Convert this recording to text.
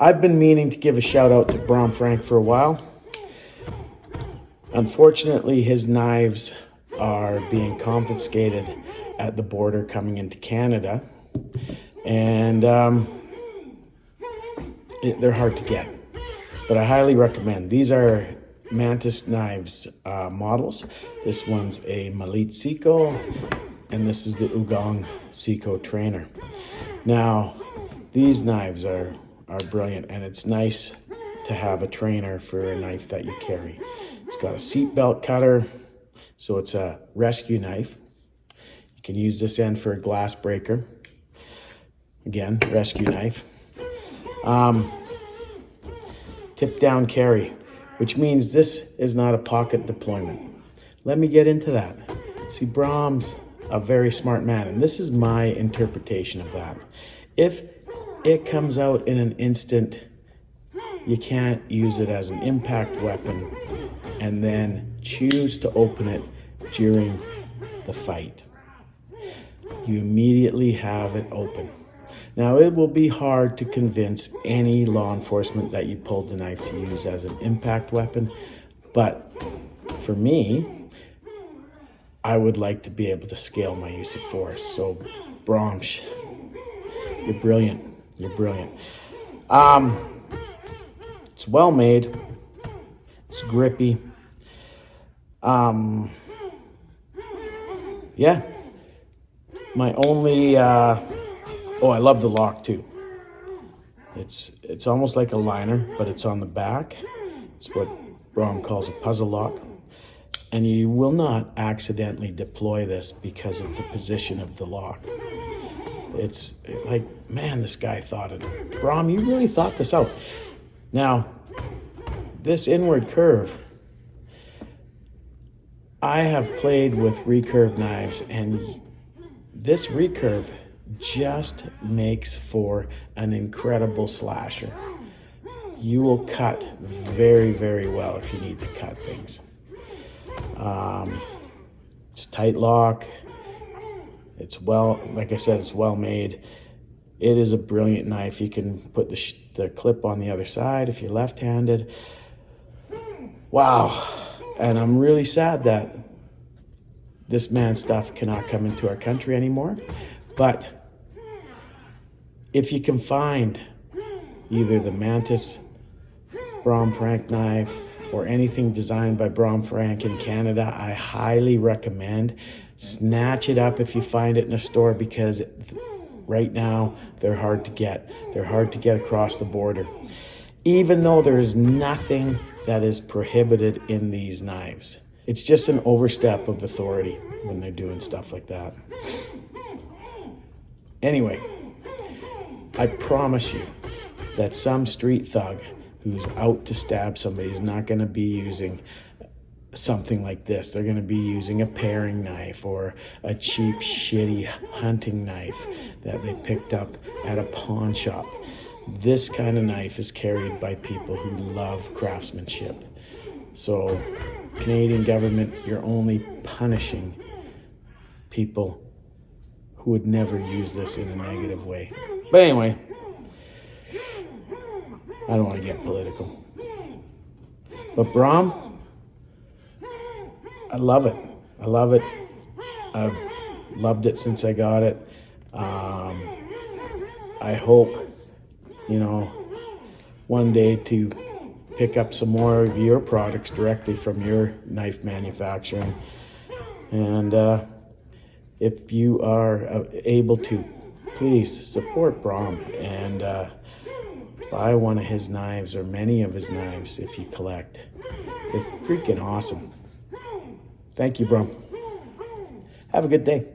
I've been meaning to give a shout out to Bram Frank for a while. Unfortunately, his knives are being confiscated at the border coming into Canada, and they're hard to get. But I highly recommend. These are Mantis Knives models. This one's a Malit Siko, and this is the Ugong Siko Trainer. Now, these knives are brilliant, and it's nice to have a trainer for a knife that you carry. It's got a seat belt cutter, so it's a rescue knife. You can use this end for a glass breaker. Again, rescue knife. Tip down carry, which means this is not a pocket deployment. Let me get into that. See, Bram's a very smart man, and this is my interpretation of that. If it comes out in an instant, you can't use it as an impact weapon and then choose to open it during the fight. You immediately have it open. Now, it will be hard to convince any law enforcement that you pulled the knife to use as an impact weapon, but for me, I would like to be able to scale my use of force. So, Bram, you're brilliant. You're brilliant. It's well made. It's grippy. Yeah. My only, oh, I love the lock too. It's almost like a liner, but it's on the back. It's what Bram calls a puzzle lock. And you will not accidentally deploy this because of the position of the lock. It's like, man, this guy thought it. Bram, you really thought this out. Now, this inward curve, I have played with recurve knives, and this recurve just makes for an incredible slasher. You will cut very, very well if you need to cut things. It's tight lock. It's well, like I said, it's well made. It is a brilliant knife. You can put the clip on the other side if you're left-handed. Wow. And I'm really sad that this man's stuff cannot come into our country anymore. But if you can find either the Mantis Bram Frank knife or anything designed by Bram Frank in Canada, I highly recommend snatch it up if you find it in a store, because right now they're hard to get. They're hard to get across the border. Even though there is nothing that is prohibited in these knives. It's just an overstep of authority when they're doing stuff like that. Anyway, I promise you that some street thug who's out to stab somebody is not going to be using something like this. They're going to be using a paring knife or a cheap, shitty hunting knife that they picked up at a pawn shop. This kind of knife is carried by people who love craftsmanship. So, Canadian government, you're only punishing people who would never use this in a negative way. But anyway, I don't want to get political. But Bram, I love it. I love it. I've loved it since I got it. I hope, one day to pick up some more of your products directly from your knife manufacturing. And if you are able to, please support Bram and buy one of his knives or many of his knives if you collect. They're freaking awesome. Thank you, Bram. Have a good day.